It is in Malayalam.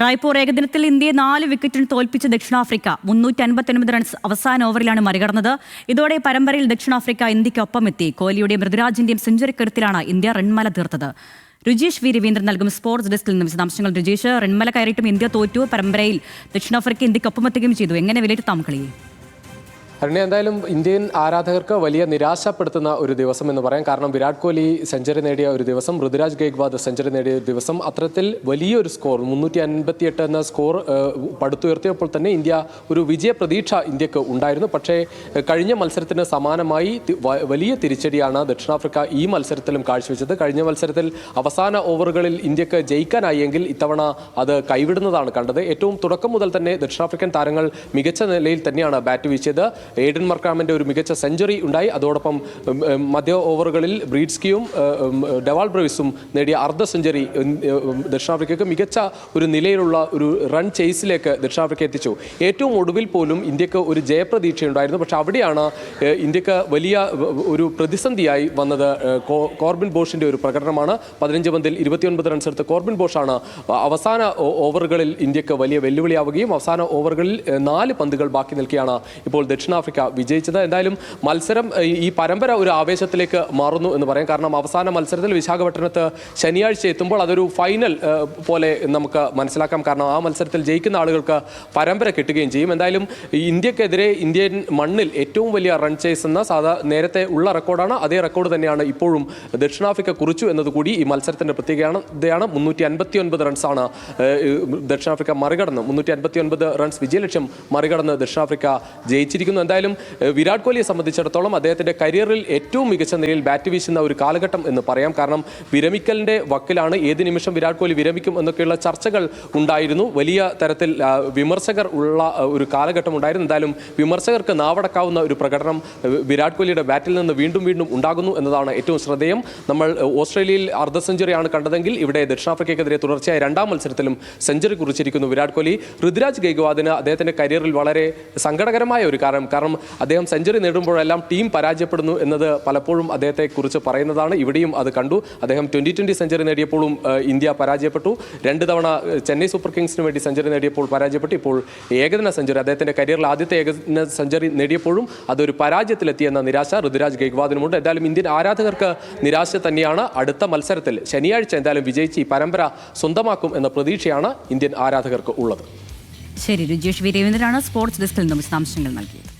റായ്പൂർ ഏകദിനത്തിൽ ഇന്ത്യയെ 4 വിക്കറ്റിന് തോൽപ്പിച്ച ദക്ഷിണാഫ്രിക്ക 359 റൺസ് അവസാന ഓവറിലാണ് മറികടന്നത്. ഇതോടെ പരമ്പരയിൽ ദക്ഷിണാഫ്രിക്ക ഇന്ത്യയ്ക്കൊപ്പം എത്തി. കോഹ്ലിയുടെയും ഋതുരാജിന്റെയും സെഞ്ചുറി കരുത്തിലാണ് ഇന്ത്യ റൺമല തീർത്തത്. രുജീഷ് വി രവീന്ദ്രൻ നൽകും സ്പോർട്സ് ഡെസ്കിൽ നിന്ന് വിശദാംശങ്ങൾ. രുജീഷ്, റൺമല കയറിയിട്ടും ഇന്ത്യ തോറ്റു, പരമ്പരയിൽ ദക്ഷിണാഫ്രിക്ക ഇന്ത്യയ്ക്കൊപ്പം എത്തുകയും ചെയ്തു. എങ്ങനെ വിലയിരുത്താം കളിയെ? എന്തായാലും ഇന്ത്യൻ ആരാധകർക്ക് വലിയ നിരാശപ്പെടുത്തുന്ന ഒരു ദിവസം എന്ന് പറയാം. കാരണം വിരാട് കോഹ്ലി സെഞ്ചുറി നേടിയ ഒരു ദിവസം, ഋതുരാജ് ഗെയ്ക്വാദ് സെഞ്ചുറി നേടിയ ഒരു ദിവസം, അത്തരത്തിൽ വലിയൊരു സ്കോർ 358 എന്ന സ്കോർ പടുത്തുയർത്തിയപ്പോൾ തന്നെ ഇന്ത്യ ഒരു വിജയ പ്രതീക്ഷ ഇന്ത്യക്ക് ഉണ്ടായിരുന്നു. പക്ഷേ കഴിഞ്ഞ മത്സരത്തിന് സമാനമായി വലിയ തിരിച്ചടിയാണ് ദക്ഷിണാഫ്രിക്ക ഈ മത്സരത്തിലും കാഴ്ചവെച്ചത്. കഴിഞ്ഞ മത്സരത്തിൽ അവസാന ഓവറുകളിൽ ഇന്ത്യക്ക് ജയിക്കാനായെങ്കിൽ ഇത്തവണ അത് കൈവിടുന്നതാണ് കണ്ടത്. ഏറ്റവും തുടക്കം മുതൽ തന്നെ ദക്ഷിണാഫ്രിക്കൻ താരങ്ങൾ മികച്ച നിലയിൽ തന്നെയാണ് ബാറ്റ് വീശിയത്. എയ്ഡൻ മർക്രാമിന്റെ ഒരു മികച്ച സെഞ്ചുറി ഉണ്ടായി. അതോടൊപ്പം മധ്യ ഓവറുകളിൽ ബ്രീഡ്സ്കിയും ഡെവാൾ ബ്രവിസും നേടിയ അർദ്ധ സെഞ്ചുറി ദക്ഷിണാഫ്രിക്കയ്ക്ക് മികച്ച ഒരു നിലയിലുള്ള ഒരു റൺ ചേസിലേക്ക് ദക്ഷിണാഫ്രിക്ക എത്തിച്ചു. ഏറ്റവും ഒടുവിൽ പോലും ഇന്ത്യക്ക് ഒരു ജയപ്രതീക്ഷയുണ്ടായിരുന്നു. പക്ഷെ അവിടെയാണ് ഇന്ത്യക്ക് വലിയ ഒരു പ്രതിസന്ധിയായി വന്നത്. കോർബിൻ ബോഷിന്റെ ഒരു പ്രകടനമാണ്. 15 പന്തിൽ 29 റൺസ് എടുത്ത കോർബിൻ ബോഷാണ് അവസാന ഓവറുകളിൽ ഇന്ത്യക്ക് വലിയ വെല്ലുവിളിയാവുകയും അവസാന ഓവറുകളിൽ 4 പന്തുകൾ ബാക്കി നിൽക്കുകയാണ് ഇപ്പോൾ ദക്ഷിണാഫ്രിക്ക വിജയിച്ചത്. എന്തായാലും മത്സരം, ഈ പരമ്പര ഒരു ആവേശത്തിലേക്ക് മാറുന്നു എന്ന് പറയാം. കാരണം അവസാന മത്സരത്തിൽ വിശാഖപട്ടണത്ത് ശനിയാഴ്ച എത്തുമ്പോൾ അതൊരു ഫൈനൽ പോലെ നമുക്ക് മനസ്സിലാക്കാം. കാരണം ആ മത്സരത്തിൽ ജയിക്കുന്ന ആളുകൾക്ക് പരമ്പര കിട്ടുകയും ചെയ്യും. എന്തായാലും ഇന്ത്യക്കെതിരെ ഇന്ത്യൻ മണ്ണിൽ ഏറ്റവും വലിയ റൺ ചേസ് എന്ന നേരത്തെ ഉള്ള റെക്കോർഡാണ്. അതേ റെക്കോർഡ് തന്നെയാണ് ഇപ്പോഴും ദക്ഷിണാഫ്രിക്ക കുറിച്ചു എന്നതുകൂടി ഈ മത്സരത്തിന്റെ പ്രത്യേകതയാണ്. 359 റൺസാണ് ദക്ഷിണാഫ്രിക്ക മറികടന്ന് 359 റൺസ് വിജയലക്ഷ്യം മറികടന്ന് ദക്ഷിണാഫ്രിക്ക ജയിച്ചിരിക്കുന്നു. എന്തായാലും വിരാട് കോഹ്ലിയെ സംബന്ധിച്ചിടത്തോളം അദ്ദേഹത്തിന്റെ കരിയറിൽ ഏറ്റവും മികച്ച നിലയിൽ ബാറ്റ് വീശുന്ന ഒരു കാലഘട്ടം എന്ന് പറയാം. കാരണം വിരമിക്കലിന്റെ വക്കിലാണ്. ഏത് നിമിഷം വിരാട് കോഹ്ലി വിരമിക്കും എന്നൊക്കെയുള്ള ചർച്ചകൾ ഉണ്ടായിരുന്നു. വലിയ തരത്തിൽ വിമർശകർ ഉള്ള ഒരു കാലഘട്ടം ഉണ്ടായിരുന്നു. എന്തായാലും വിമർശകർക്ക് നാവടക്കാവുന്ന ഒരു പ്രകടനം വിരാട് കോഹ്ലിയുടെ ബാറ്റിൽ നിന്ന് വീണ്ടും വീണ്ടും ഉണ്ടാകുന്നു എന്നതാണ് ഏറ്റവും ശ്രദ്ധേയം. നമ്മൾ ഓസ്ട്രേലിയയിൽ അർദ്ധ സെഞ്ചുറിയാണ് കണ്ടതെങ്കിൽ ഇവിടെ ദക്ഷിണാഫ്രിക്കയ്ക്കെതിരെ തുടർച്ചയായ 2ാം മത്സരത്തിലും സെഞ്ചുറി കുറിച്ചിരിക്കുന്നു വിരാട് കോഹ്ലി. ഋതുരാജ് ഗെയ്ക്വാദിന് അദ്ദേഹത്തിന്റെ കരിയറിൽ വളരെ സങ്കടകരമായ ഒരു കാരണം അദ്ദേഹം സെഞ്ചുറി നേടുമ്പോഴെല്ലാം ടീം പരാജയപ്പെടുന്നു എന്നത് പലപ്പോഴും അദ്ദേഹത്തെക്കുറിച്ച് പറയുന്നതാണ്. ഇവിടെയും അത് കണ്ടു. അദ്ദേഹം 2020 സെഞ്ചുറി നേടിയപ്പോഴും ഇന്ത്യ പരാജയപ്പെട്ടു. 2 തവണ ചെന്നൈ സൂപ്പർ കിങ്സിന് വേണ്ടി സെഞ്ചുറി നേടിയപ്പോൾ പരാജയപ്പെട്ടു. ഇപ്പോൾ ഏകദിന സെഞ്ചുറി, അദ്ദേഹത്തിന്റെ കരിയറിൽ ആദ്യത്തെ ഏകദിന സെഞ്ചുറി നേടിയപ്പോഴും അതൊരു പരാജയത്തിലെത്തിയെന്ന നിരാശ ഋതുരാജ് ഗെയ്ക്വാദിനുമുണ്ട്. എന്തായാലും ഇന്ത്യൻ ആരാധകർക്ക് നിരാശ തന്നെയാണ്. അടുത്ത മത്സരത്തിൽ ശനിയാഴ്ച എന്തായാലും വിജയിച്ച് ഈ പരമ്പര സ്വന്തമാക്കും എന്ന പ്രതീക്ഷയാണ് ഇന്ത്യൻ ആരാധകർക്ക് ഉള്ളത്. ശരി, രുജീഷ് വി രവീന്ദ്രനാണ് സ്പോർട്സ് ഡെസ്കിൽ നിന്നും വിശദാംശങ്ങൾ നൽകിയത്.